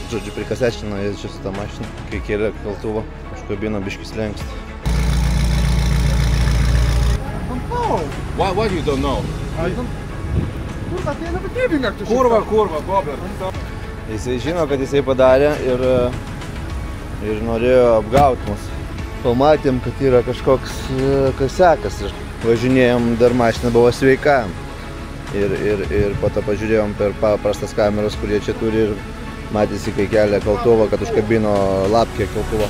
Žodžiu, prikasečino jis čia su tą mašiną, kai kėlė kaltuvą, užkabino biškis lengst. What you don't know? Kurva, tai nepatyvinė. Kurva, Bober. Jisai žino, kad jisai padarė ir norėjo apgauti mus. Pamatėm, kad yra kažkoks kasekas ir važinėjom, dar mašina buvo sveika. Ir po to pažiūrėjom per paprastas kameras, kurie čia turi ir matėsi, kai kelia kaltuvą, kad užkabino lapkę kaltuvą.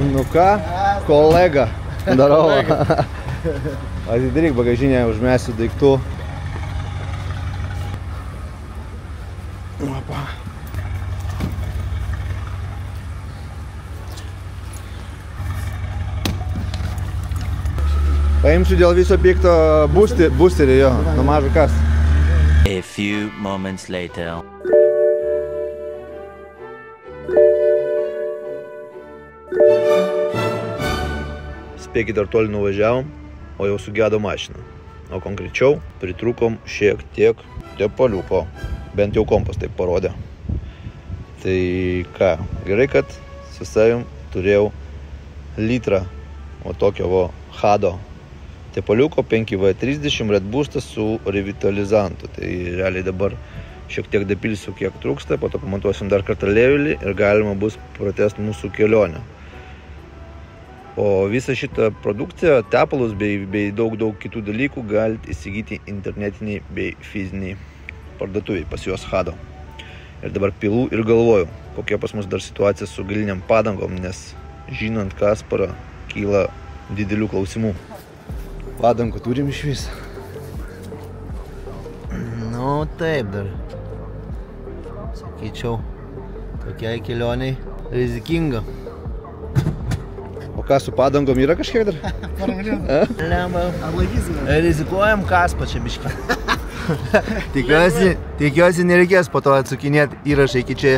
Nu ką, kolega, darau. Atidaryk bagažinę, užmesiu daiktų. Opa. Paimsiu dėl viso pikto boosterį jo, nuo mažo kas. A few moments later. Spėkit, ar toli nuvažiavom, o jau sugedo mašiną. O konkrečiau, pritrūkom šiek tiek tepaliuko. Bent jau kompas taip parodė. Tai ką, gerai, kad su savim turėjau litrą o tokio Hado tepaliuko 5V30 Red Boostas su revitalizantu. Tai realiai dabar šiek tiek dapilsiu, kiek trūksta, po to pamontuosim dar kartą levelį ir galima bus pratęsti mūsų kelionę. O visą šitą produkciją, tepalus bei daug kitų dalykų galite įsigyti internetiniai bei fiziniai parduotuviai pas juos Hado. Ir dabar pilu ir galvoju, kokia pas mus dar situacija su galiniam padangom, nes žinant Kasparą kyla didelių klausimų. Padangų turim iš vis. Nu taip dar. Sakyčiau, tokiai kelioniai rizikinga. O ką su padangom yra kažkiek dar? Lemba. Rizikuojam Kaspą čia biškį. Tikiuosi nereikės po to atsukinėti įrašą iki čia.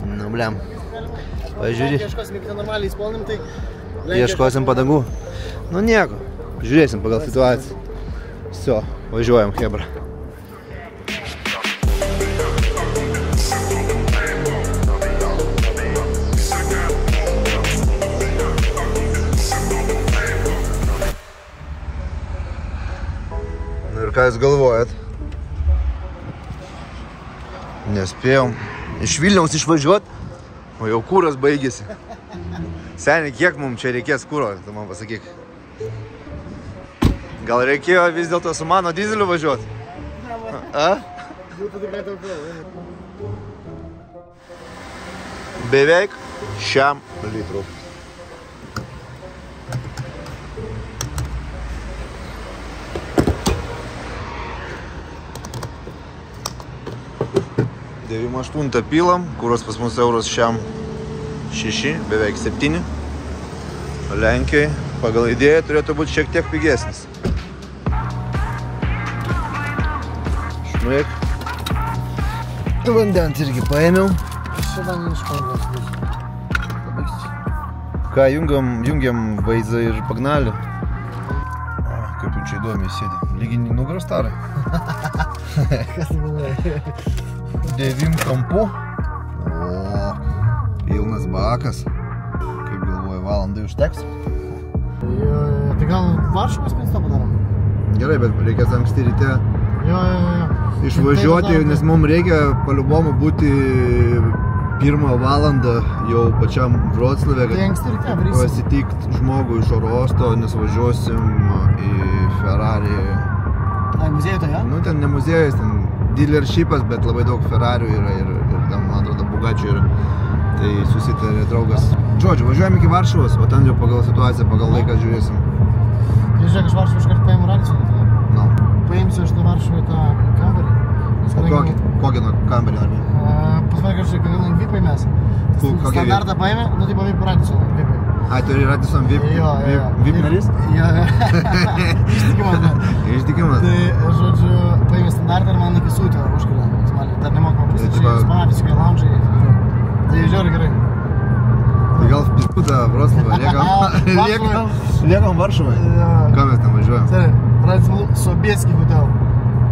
Nu, blem. Pažiūrė. Ieškosim, jeigu normaliai įsponim, tai... Ieškosim padangų. Nu nieko. Žiūrėsim pagal situaciją. Все, važiuojam, hebra. Nu ir ką jūs galvojat? Nespėjom iš Vilniaus išvažiuot, o jau kūras baigėsi. Seniai, kiek mums čia reikės kūro, tu man pasakyk. Gal reikėjo vis dėlto su mano dizeliu važiuoti? A? Beveik 100 litrų. Devim 8 pilam, kuros pas mus euros šiam 6, beveik 7. Lenkijai pagal idėją turėtų būti šiek tiek pigesnis. Šmėk. Vandens irgi paėmiau. Ką, jungiam vaizdą ir pagnalį. Kaip jau čia įdomiai sėdi. Lyginį nugaros tarą. Kas galvoja? 9 kampu. O, pilnas bakas. Kaip galvoju, valandai užteks? Tai gal Varšuvos miesto padarom? Gerai, bet reikės anksti ryte Jo. išvažiuoti, nes mums reikia paliubomu būti 1 valandą jau pačiam Vroclave, Tai anksti ryte varysim. pasitikt žmogų iš oro uosto, nes važiuosim į Ferrari. Ai, muziejų tai, ja? Nu, ten ne muziejus, ten dealershipas, bet labai daug Ferrarių yra ir ten, man atrodo, Bugačių yra. Tai susitarė draugas. Žodžiu, važiuojam iki Varšuvos, o ten jau pagal situaciją, pagal laiką žiūrėsim. Tai žiūrėk, aš Varšuvą iškart paimu Ralsą. No. Paimsiu aš tą Varšuvą tą kambarį. O kokį kambarį norime? pas mane kažkaip, kai langvipai mes. Standartą paėmė, nu tai pavyko Radisson langvipai. Ai, turi Radisson VIP narys? Jo. Ištikimas, ne? Ištikimas. Tai, žodžiu, paėmė standartą ir man iki sūtio užkėlė. Dar nemokama pasižiūrėjus, spa, visiškai lounge'ai. Tai žiūri gerai. Tai gal v piškutą Vroclavą, liekam Varšuvai. Ką mes ten važiuojam? Seri, Radisson Sobieskį hotel.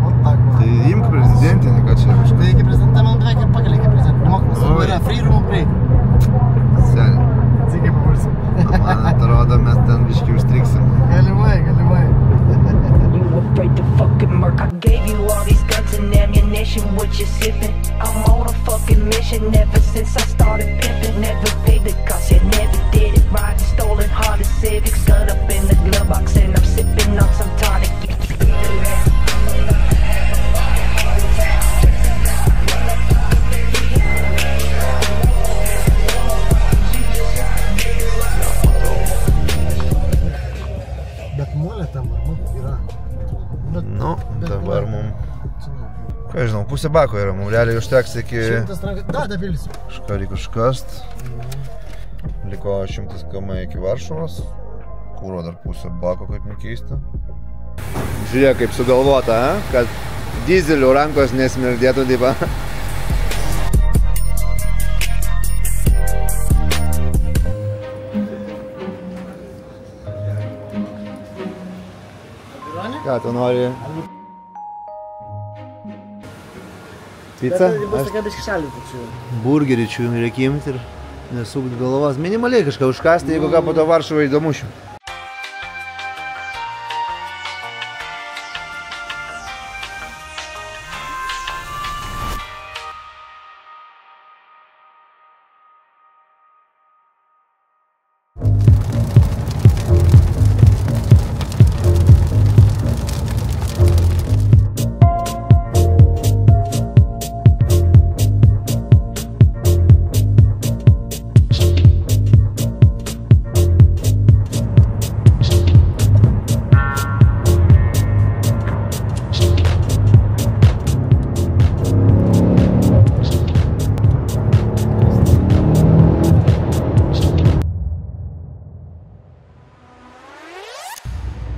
O tak va. Tai imk prezidentinį, ką čia? Tai iki prezidentą man beveik ir pakelia iki prezidentą. Nemokamas. Yra free room break. Seni. Cikai papulsim. Man atrodo, mes ten biškį užstriksim. Galimai. You afraid to fucking murk? I gave you all these guns and ammunition. What you sipping? I'm on a fucking mission. Ever since I started pimping, never paid the cost. You never did it right. Stolen Honda Civics, gun up in the glove box, and I'm sipping on some tonic. Nu, dabar mum... Ką žinau, pusė bako yra, mum realiai užteks iki... Da, dapilsiu. Kažką reikia užkast. Liko 100 km iki Varšuvos. Kūro dar pusė bako, kaip nekeista. Žiūrėk, kaip sugalvota, kad dizelių rankos nesmirdėtų, taip. Ką tu nori? Pica? Burgerį čia reikia imti ir nesukt galvos. Minimaliai kažką užkasti, jeigu ką po to Varšuvą įdomušiu.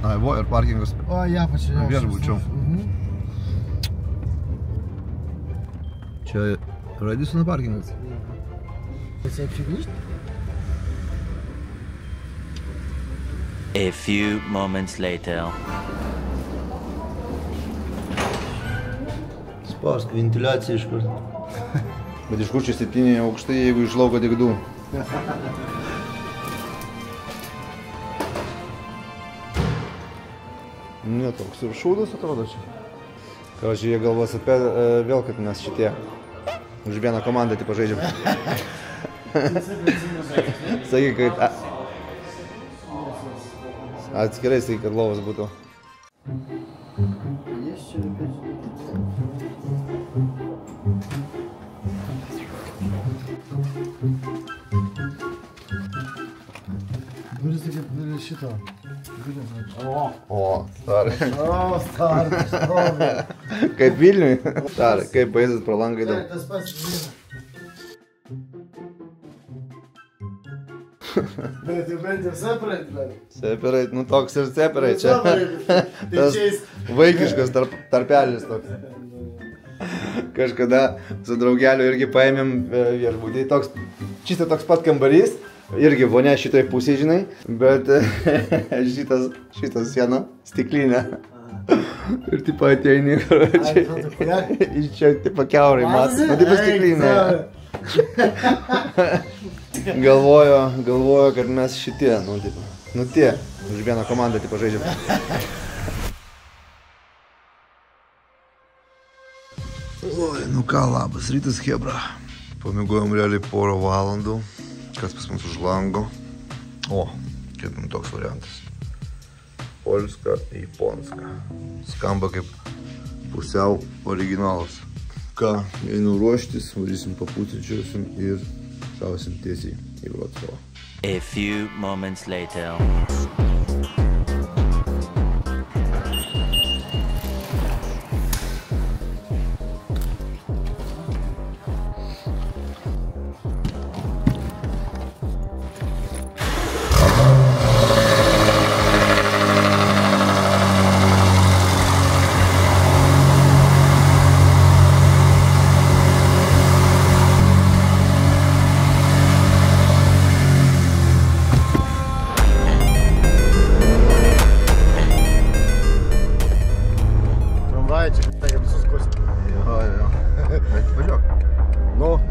Ai, vo, ir parkingas. O, ja, pačiai. Viešbučio. Čia Radissono parkingas. Taip grįžti? A few moments later. Spausk, ventiliacija iš karto. Bet iš kur čia 7 aukštai, jeigu iš lauko tik 2? Ne, toks ir šūdas atrodo čia. Kažiai, jie galvos apie vėl, kad mes šitie už vieną komandą tipo žaidžiam. Sakyk, kad... Atskirai sakyk, kad lovas būtų. Duris kaip šito. O, starai. O, starai. Kaip Vilniui. Starai, kaip baisas pro langą įdom. Tas pats žinai. Bet jau bent jau separate dar. Separate, nu toks ir separate čia. Tas vaikiškas tarpelis toks. Kažkada su draugeliu irgi paėmėm viešbutį. Čista toks pat kambarys. Irgi vonia šitoj pusėje, žinai, bet šitas siena stiklinė. Ir tipo ateini, iš čia tipo kiaurai matas, nu tipo stiklinė. Galvojo, kad mes šitie, nu tipo, nu tie, už vieną komandą tipo žaidžiam. Oi, nu ką, labas rytas, chebra. Pamiegojom realiai porą valandų. Kas pas mums už lango. O, kaip mums toks variantas. Polska, japonska. Skamba kaip pusiau originalas. Ką, einu ruoštis, varysim papusryčiausim ir šausim tiesiai į Vroclavą. A few moments later.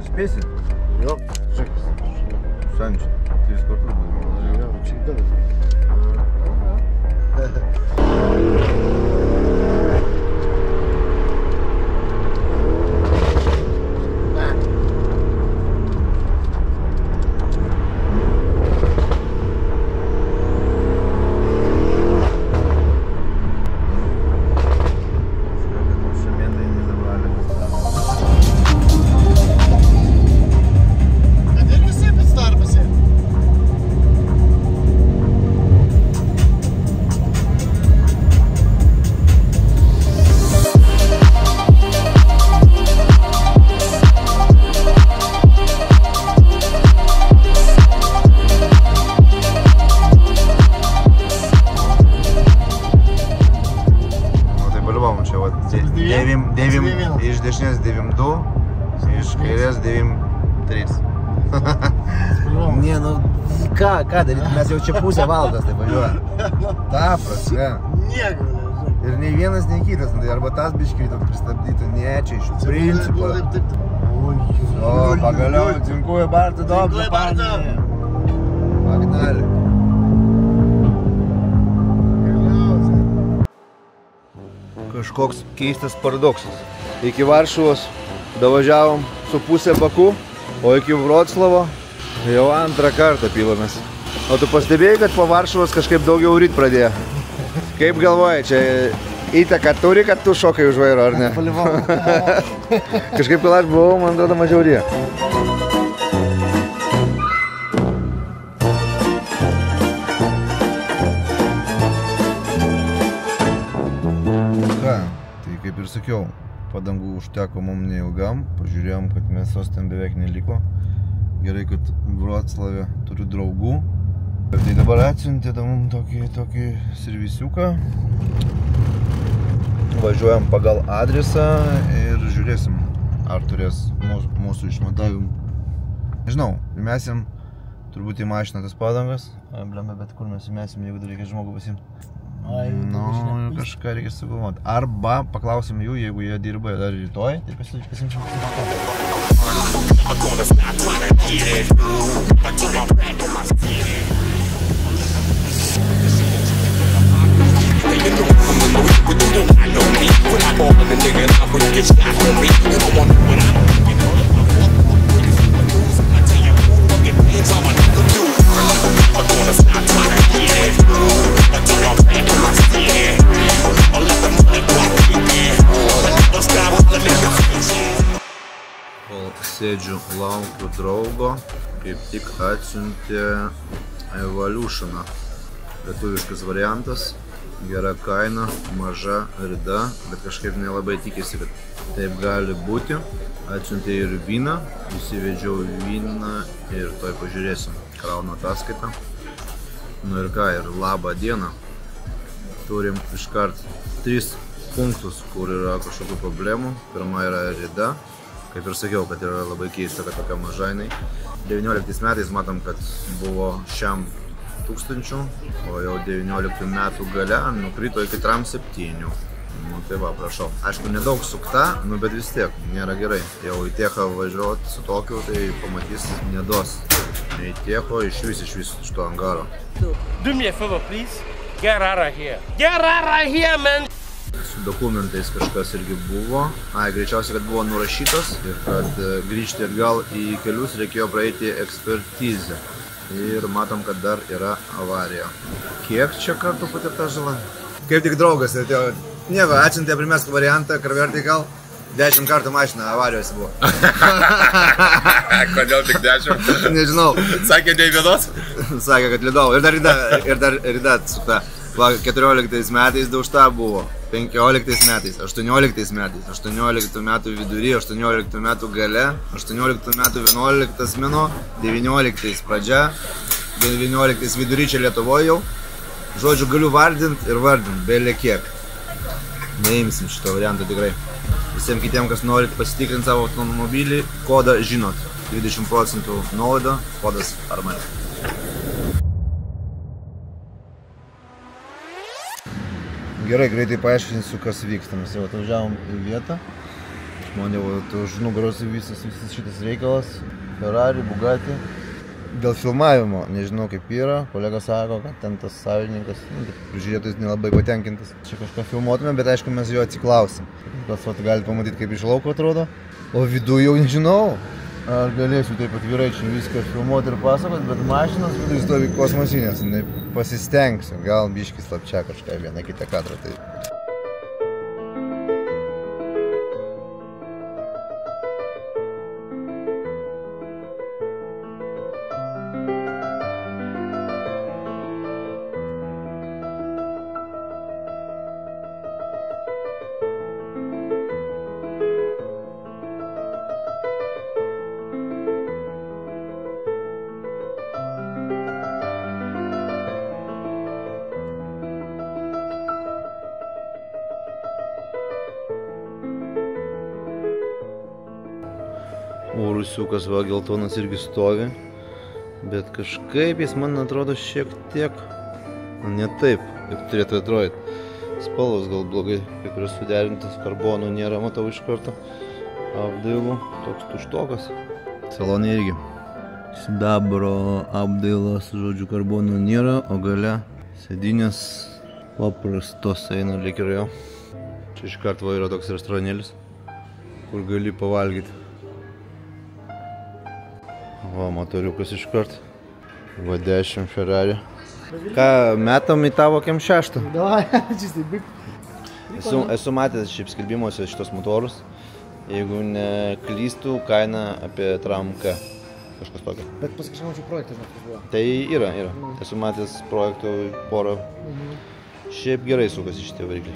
Spėsi? Jo, žiūrėk. Sančiu, 3 kartus buvo. Jo, čia įdomus. Iš dešinės 9-2, iš kairės 9-3. Ne, nu ką daryti, mes jau čia pusę valandos taip važiuoja. Ta prasme. Nieko, nežinau. Ir nei vienas, nei kitas, tai arba tas biškiai pristabdytų, ne, čia iš principo. O, pagaliau, dziękuję bardzo, dobrze, panie. Pagdali. Kažkoks keistas paradoksas. Iki Varšuvos davažiavom su pusė Baku, o iki Vroclavo jau antrą kartą pilamės. O tu pastebėjai, kad po Varšuvos kažkaip daugiau ryt pradėjo? Kaip galvoji, čia įtaką turi, kad tu šokai už vairo, ar ne? Kažkaip, kol aš buvau, man atrodo, mažiau rėjo. Kaip ir sakiau, padangų užteko mums neilgam, pažiūrėjom, kad mėsos ten beveik neliko. Gerai, kad Vroclave turiu draugų. Tai dabar atsiuntė mums tokį servisiuką. Važiuojam pagal adresą ir žiūrėsim, ar turės mūsų išmatavimų. Nežinau, įmesim turbūt į mašiną tas padangas. Blemba, bet kur mes įmesim, jeigu dar reikia žmogų pasiimti. Nu, kažką reikia sugalvoti. Arba paklausim jų, jeigu jie dirba dar rytoj, tai pasimčiam. Kol sėdžiu, laukiu draugo, kaip tik atsiuntė Evolutioną. Lietuviškas variantas, gera kaina, maža rida, bet kažkaip nelabai tikėsi, kad taip gali būti. Atsiuntė ir vyną, įsivedžiau vyną ir toj pažiūrėsim, krauna ataskaitą. Nu ir ką, ir labą dieną. Turim iškart 3 punktus, kur yra kažkokių problemų. Pirma yra rida. Kaip ir sakiau, kad yra labai keista, kad tokia maža jinai. 19 metais matom, kad buvo šiam 1000, o jau 19 metų gale nukrito iki 7. Nu tai va, prašau. Aišku, nedaug sukta, nu bet vis tiek, nėra gerai. Jau į Techą važiuoti su tokiu, tai pamatys nedos. Nei Techo, iš vis iš to angaro. Do me a favor, please. Get out of here. Get out of here, man! Su dokumentais kažkas irgi buvo. Greičiausiai, kad buvo nurašytas ir kad grįžti atgal į kelius reikėjo praeiti ekspertizę. Ir matom, kad dar yra avarija. Kiek čia kartų patirta žala? Kaip tik draugas atėjo. Nieko, atsiuntė primeską variantą, Carvertical. 10 kartų mašina avarijos buvo. Kodėl tik 10? Nežinau. Sakė, nei vienos? Sakė, kad lidau. Ir dar rida atsukta. 14 metais daužta buvo. 15 metais, 18 metais, 18 metų vidury, 18 metų gale, 18 metų 11 mėnuo, 19 pradžia, 19 vidury čia Lietuvoje jau. Žodžiu, galiu vardinti ir vardinti, belė kiek. Neimsim šito varianto tikrai. Visiems kitiems, kas norit pasitikrinti savo automobilį, kodą žinot. 20% nuolaida, kodas Armani. Gerai, greitai paaiškinsiu, kas vyksta. Mes jau atvažiavom į vietą. Man jau už nugaros visas šitas reikalas. Ferrari, Bugatti. Dėl filmavimo, nežinau kaip yra, kolega sako, kad ten tas savininkas, prižiūrėtojas nelabai patenkintas. Čia kažką filmuotume, bet aišku mes jo atsiklausim. Kas galite pamatyti, kaip iš lauko atrodo. O vidų jau nežinau, ar galėsiu taip atvirai čia viską filmuoti ir pasakoti, bet mašinas vidų stovi kosmosinės, pasistengsiu, gal biškį slapčia kažką vieną kitą kadrą. Tai... Urusiukas va geltonas irgi stovi, bet kažkaip jis man atrodo šiek tiek ne taip, kaip turėtų atrodyti. Spalvos gal blogai, kai kurios suderintas, karbonų nėra, matau iš karto. Apdailų, toks tuštokas. Salonai irgi. Sidabro apdailas, žodžiu, karbonų nėra, o gale sėdynės paprastos eina lyg ir jo. Čia iš karto yra toks restoranėlis, kur gali pavalgyti. Va, motoriukas iškart. Va, 10 Ferrari. Ką, metam į tavo kem 6? Davai, čistai, byk. Esu matęs šiaip skelbimuose šitos motorus. Jeigu neklystų, kaina apie tram K. Kažkas tokio. Bet pasakyčiau, čia projektas buvo. Tai yra. Esu matęs projektų porą. Šiaip gerai sukasi šitie varikliai.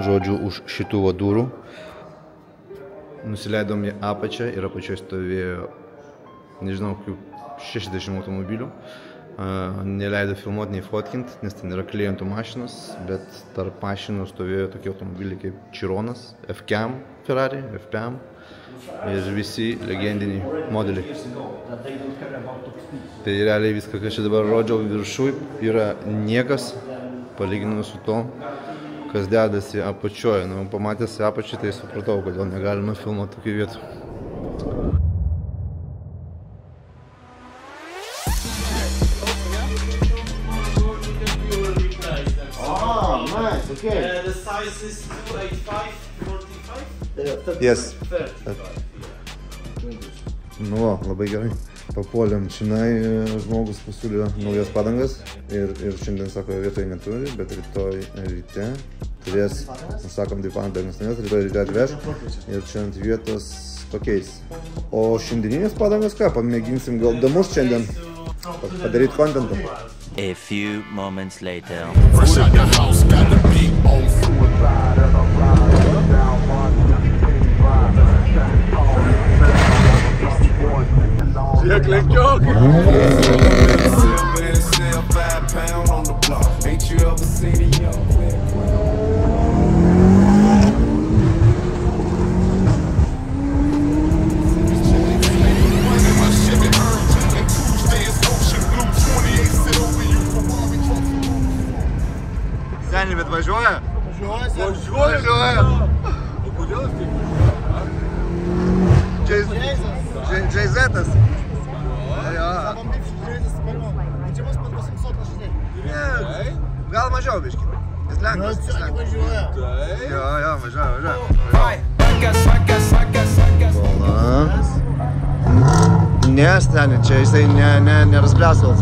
Žodžiu, už šitų durų nusileidom į apačią ir apačioje stovėjo, nežinau, 60 automobilių. Neleido filmuoti, nei fotkint, nes ten yra klientų mašinos, bet tarp mašinų stovėjo tokie automobiliai kaip Chironas, F-Cam Ferrari, F-Cam ir visi legendiniai modeliai. Tai realiai viską, ką čia dabar rodžiau viršui, yra niekas palyginus su to, kas dedasi apačioje. Pamatęs apačią, tai supratau, kodėl negalima filmuoti tokių vietų. Oh, nice, okay. The size is 285, 45? Yes. Nu, labai gerai. Papuolėm čionai, žmogus pasiūlė naujas padangas ir šiandien sako, vietoje neturi, bet rytoj ryte turės, sakom, dvi padangas, rytoj ryte atveš ir čia ant vietos pakeis. O šiandieninės padangas ką, pamėginsim gal damus šiandien padaryti kontentą. A few moments later. Fresh out the house, got the beat on suicide as I'm riding down 165. Ja, klinkt jok. Ain't you ever seen a young man? Seniai, bet važiuoja? Važiuoja. O kodėl jis taip važiuoja? Džeizetas. Gal mažiau biškį. Jis lengvas. Jo, važiuoja. Ne, Stani, čia jisai nerasblėsvals.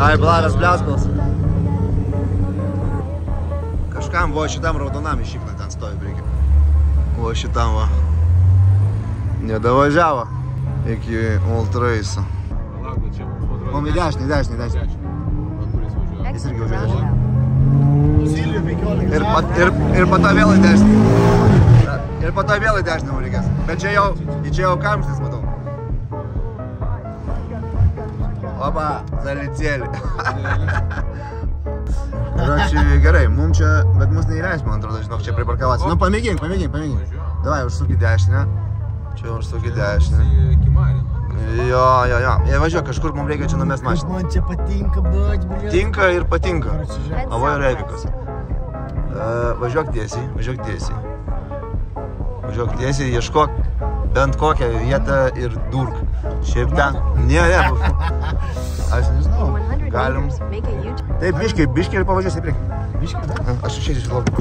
Ai, rasblėsvals. Kažkam buvo šitam raudonam išipna ten stovi prieki. O šitam va. Nedavažiavo iki ultraisų. O į dešinį. Jis irgi važiuoja. Ir po to vėl į dešinį. Ir po to vėl į dešinį man reikės. Bet čia jau kamštis, matau. Opa, zalicėlį. Gerai, mums čia, bet mus neįleis, man atrodo, žinok, čia priparkavasi. Nu, pamėgink. Davai, užsuk į dešinę. Čia užsuk į dešinę. Jo. Jei važiuok, kažkur mums reikia čia numest mašiną. Man čia patinka, blėt. Tinka ir patinka. Avo ir Evikas. Važiuok tiesiai. Važiuok tiesiai, ieškok bent kokią vietą ir durk. Šiaip ten. Ne. Aš nežinau. Galim. Taip, biškį ir pavažiuosi į priekį. Biškį, da? Aš išėsiu iš lauko.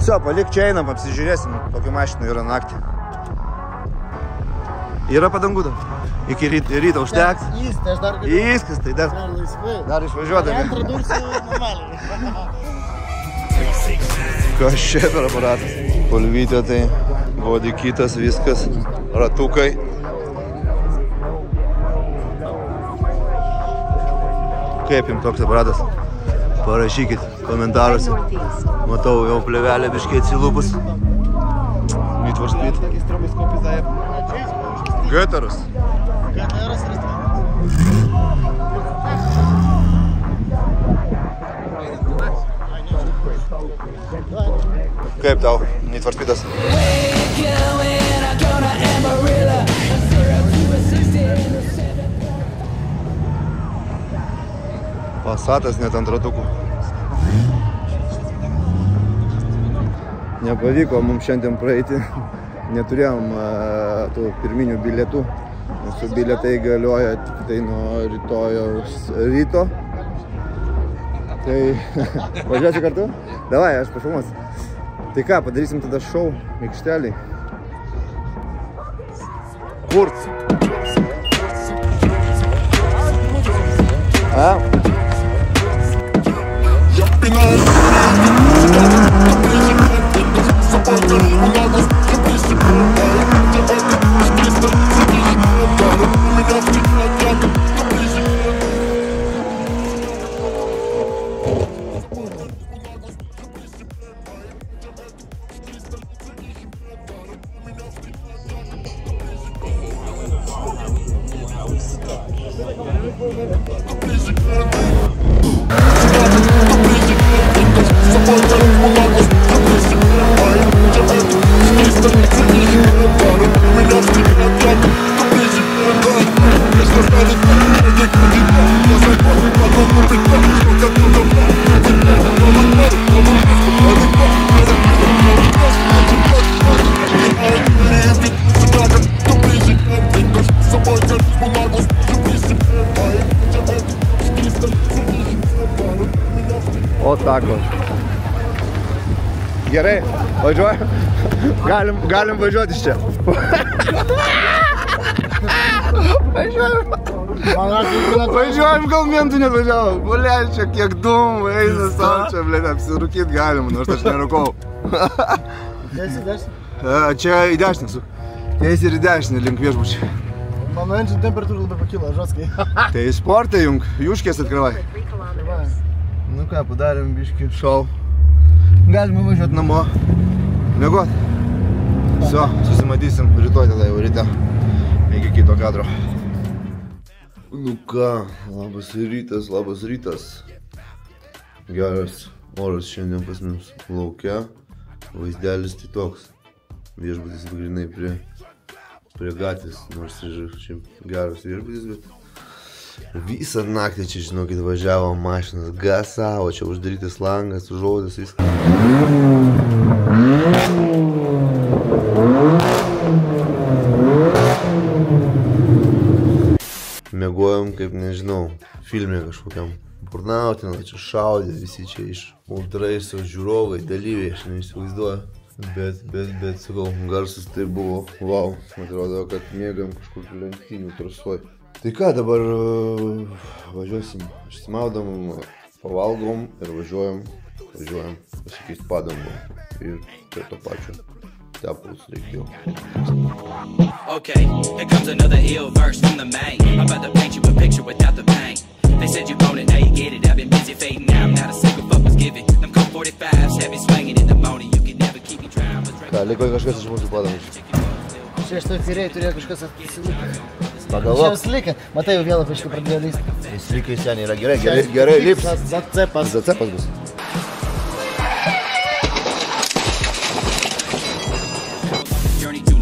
Все, palik čia einam, apsižiūrėsim, kokiu mašinu yra naktį. Yra padangų dar. Iki ryto užteks. Įskai, aš dar galiu. Įskas, tai dar laisvai. Dar išvažiuodami. Antrą dursiu normaliai. Kas čia per aparatas? Polvytė tai, vodikytas, viskas, ratukai. Kaip jums toks aparatas? Parašykit komentaruose. Matau, jau plevelė biškiai atsilupus. Need for Speed. Göteras. Kaip tau, Need for Speedas? Passatas net ant ratukų. Nepavyko mums šiandien praeiti, neturėjom tų pirminių bilietų. Mūsų bilietai galioja tik tai nuo rytojaus ryto. Tai važiuosi kartu? Davai, aš pafilmuosiu. Tai ką, padarysim tada šou aikšteliai. Kur? O tako. Gerai, važiuojam. Galim važiuoti iš čia. Važiuojam, gal mentų net važiavom. Blėt, čia kiek dūmų eina savo čia, blėt, apsirūkyt galim, nors aš nerūkau. Čia į dešinę su. Teis ir į dešinę link viešbučiai. Mano engine temperatūra labai pakilo, žoskai. Tai sportai jung, juškės atkravai. Nu ką, padarėm biškį šou. Galime važiuoti namo. Miegot. Все, susimatysim rytoj tada jau ryte. Iki kito kadro. Nu ką, labas rytas. Geras oras šiandien pas mums lauke. Vaizdelis tai toks. Viešbutis grynai prie gatvės, nors ir šiaip geras viešbutis, bet visą naktį čia, žinokit, važiavo mašinas, gasavo, čia uždarytas langas, užuodas, viskas. Miegojom, kaip nežinau, filme kažkokiam. Burnautino, čia šaudė, visi čia iš ultraiso žiūrovai, dalyviai, aš neįsivaizduoju. Bet, sakau, garsas tai buvo, wow, atrodo, kad mėgam kažkur lenktynių trasoj. Tai ką, dabar važiuosim, išsimaudom, Pavalgom ir važiuojam pasikeisti padangų. Ir prie to pačio tepalus reikėjo. Okay, here comes another ill verse from the main. I'm about to paint you a picture without the pain. They said you want it, now you get it. I've been busy fading out, not a single fuck was given. Them cold 45s have me swinging in the morning. You can never keep me dry. Ką, liko kažkas iš mūsų padangų? Čia aš toj kairiai turėjo kažkas atsilikę. Pagalvok. Čia atsilikę. Matai, jau vėl apiškai pradėjo lysti. Sveikai seniai yra gerai lips. Zacepas. Zacepas bus.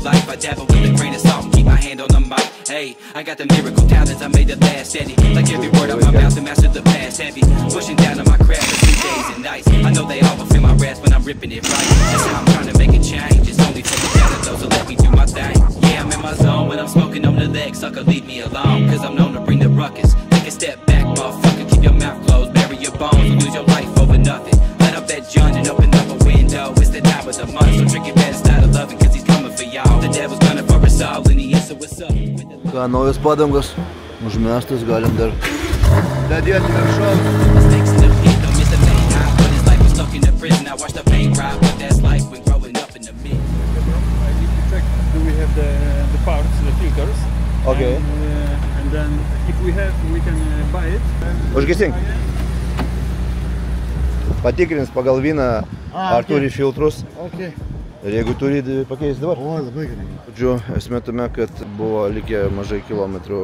Life, I dabble with a grain of salt and keep my hand on the mic. Hey, I got the miracle talents, I made the last steady. Like every word out my mouth, to master the past heavy. Pushing down on my craft for 3 days and nights. I know they all will feel my wrath when I'm ripping it right. That's how I'm trying to make a change. It's only for the down of those who let me do my thing. Yeah, I'm in my zone when I'm smoking on the leg. Sucker, leave me alone, cause I'm known to bring the ruckus. Take a step back, motherfucker, keep your mouth closed. Bury your bones and lose your life over nothing. Let up that junk and open up a window. It's the time of the month, so drink your best out of loving, cause he's coming for y'all. The devil's gunning for us all, and he answer what's up. Ką, naujos padangos, užmestas, galim dar dadėti viršau. Mistakes in the pit, don't miss the main eye. But his life was stuck in the prison, I watched the pain ride. But that's life when growing up in the mid. I need to check, do we have the parts, the filters? Okay. And then if we have, we can buy it. Užgesink. Patikrins pagal vyną, ar turi filtrus. Okay. Ir jeigu turi, pakeis dabar. O, labai gerai. Žodžiu, esmė tame, kad buvo likę mažai kilometrų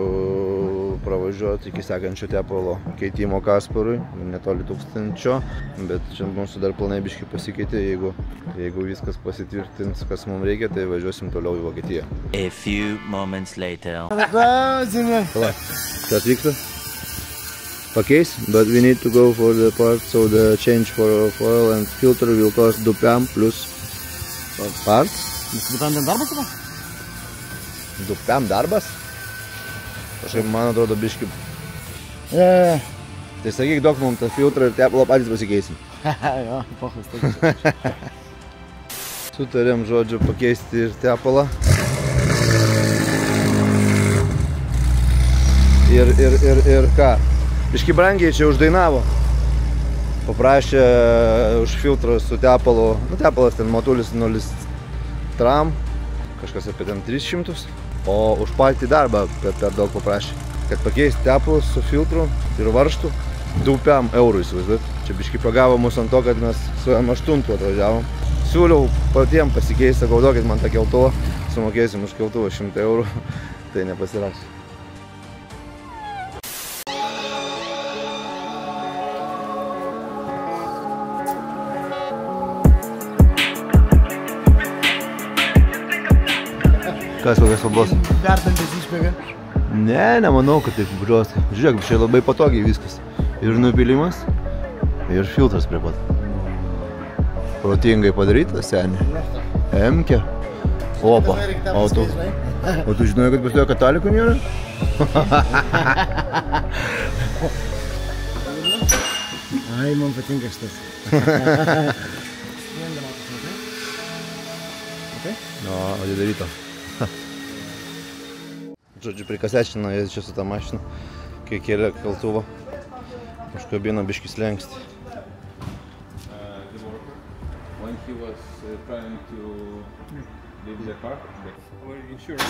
pravažiuoti iki sekančio tepalo keitimo Kasparui, netoli 1000, bet čia mūsų dar planai biškai pasikeitė, jeigu viskas pasitvirtins, kas mums reikia, tai važiuosim toliau į Vokietiją. A few moments later. Klausime. Kas vyksta? Pakeis, but we need to go for the part, so the change for oil and filter will cost 2 PM plus parts. Tam darbas yra? 2 PM darbas? Kažkaip man atrodo biški. Tai sakyk, duok mums tą filtrą ir tepalą patys pasikeisim. Jo, pochas taip. Sutarėm, žodžiu, pakeisti ir tepalą. Ir ką? Biški brangiai čia uždainavo. Paprašė už filtrą su tepalu, nu tepalas ten motulis 0 tram, kažkas apie ten 300, o už patį darbą per daug paprašė, kad pakeisti tepalus su filtru ir varžtų 2 PM eurų, įsivaizduot. Čia biški pagavo mus ant to, kad mes su M8 atvažiavom. Siūliau patiem pasikeisti, sakau, duokit man tą keltuvą, sumokėsim už keltuvą 100 eurų, tai nepasirasiu. Kas kokias kalbos? Vertantis išbėga. Ne, nemanau, kad taip brios. Žiūrėk, čia labai patogiai viskas. Ir nupilimas, ir filtras prie pat. Protingai padaryta, seniai. Emkė. Opa. O tu žinojai, kad pas jo katalikų nėra? Ai, man patinka šitas. No, atidaryta. Žodžiu, prikasečino jie čia su tą mašiną, kai kėlė keltuvą. Užkabino biškį slengstį. When he was trying to leave the car, Or insurance.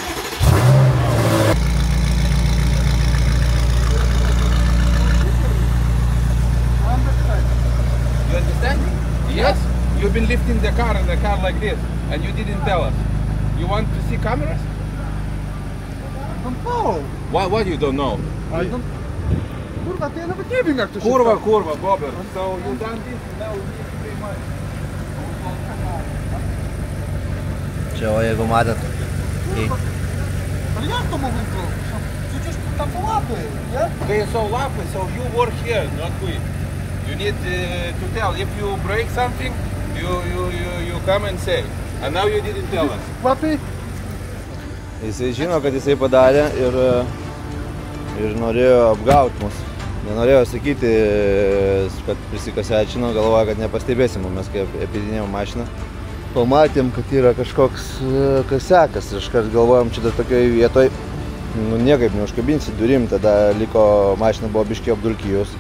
you understand? Yes. You've been lifting the car like this, and you didn't tell us. You want to see cameras? What you don't know? Kurva, tai nevat nebinga tu Kurva, Bobber. So you done this, now you need to pay money. Čia, o jeigu matėt, Ar jak to mogę to? Przecież tam są łapy, nie? Okay, so lapy, so you work here, not we. You need to tell. If you break something, you come and say. And now you didn't tell us. Łapy? jisai žino, kad jisai padarė ir norėjo apgauti mus. Nenorėjo sakyti, kad prisikasečino, galvoja, kad nepastebėsim, mes kai apėdinėjom mašiną. Pamatėm, kad yra kažkoks kasekas ir iškart galvojom, čia dar tokioj vietoj, nu niekaip neužkabinsi durim, tada liko mašina buvo biškiai apdulkijus.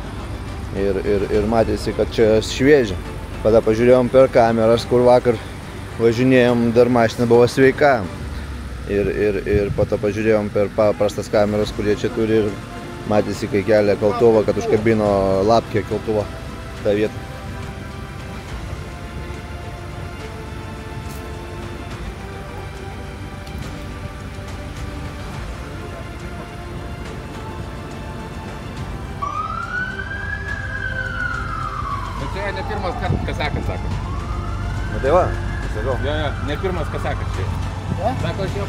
ir matėsi, kad čia šviežia. Tada pažiūrėjom per kameras, kur vakar važinėjom, dar mašina buvo sveika. Ir po to pažiūrėjom per paprastas kameras, kurie čia turi ir matėsi, kai kelia keltuvą, kad užkabino lapkę keltuvą tą vietą. Čia ne pirmas kartas kasakas, sako. Na tai va, sakau. Jo, ne pirmas kasakas čia. Sako, aš jau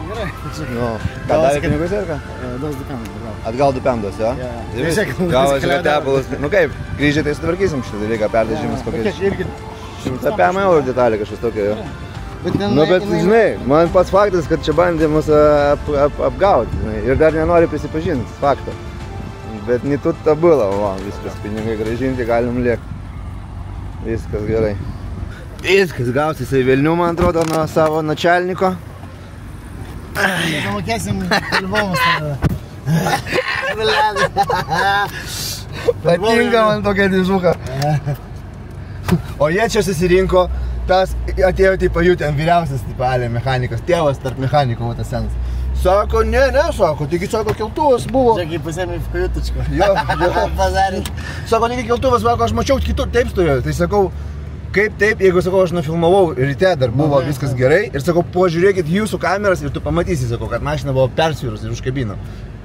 Gerai. Nu, ką davė pinigus ir ką? Duos 2 pemdos. Atgal 2 pemdos, jo? Gavosi, kad tepalus. Nu kaip, grįžę tai sutvarkysim šitą dalyką, perdažymas kokiais 100 pm eurų detalė kažkas tokio, jo. Nu, bet, žinai, man pats faktas, kad čia bandė mus apgauti, žinai, ir dar nenori prisipažinti, faktą. Bet ne тут to было, va, viskas, pinigai grąžinti, galim liekti. Viskas gerai. Viskas gausis į Vilnių, man atrodo, nuo savo načalniko. Pamokėsim Lvomus tada. Patinka man tokia dėžuka. O jie čia susirinko, tas atėjo taip pajutėm vyriausias tipalė mechanikas, tėvas tarp mechanikų, tas senas. Sako, ne, sako, taigi sako, keltuvas buvo. Čia kaip pasėmė į kajutačką. Jo. Pazarit. Sako, taigi keltuvas, sako, aš mačiau kitur, taip stovėjo. Tai sakau, kaip taip, jeigu sakau, aš nufilmavau, ryte dar buvo viskas gerai. Ir sakau, pažiūrėkit jūsų kameras ir tu pamatysi, sakau, kad mašina buvo persvirus ir užkabino.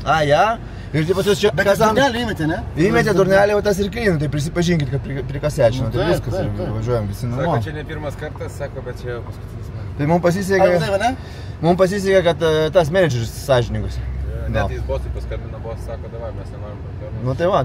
A, ja. Ir taip pas jūs čia... Bet kas durnelį įmetė, ne? Įmetė durnelį, o tas ir klynų, tai prisipažinkit, kad prikasečino, tai viskas ir važiuojam visi namo. Sako, čia ne pirmas kartas, sako, bet čia jau paskutinis man. Tai mums pasisekė, kad tas menedžeris sąžininkas. Net jis bosui paskambino, bosas sako, davai, mes nenorim problemų. Nu tai va.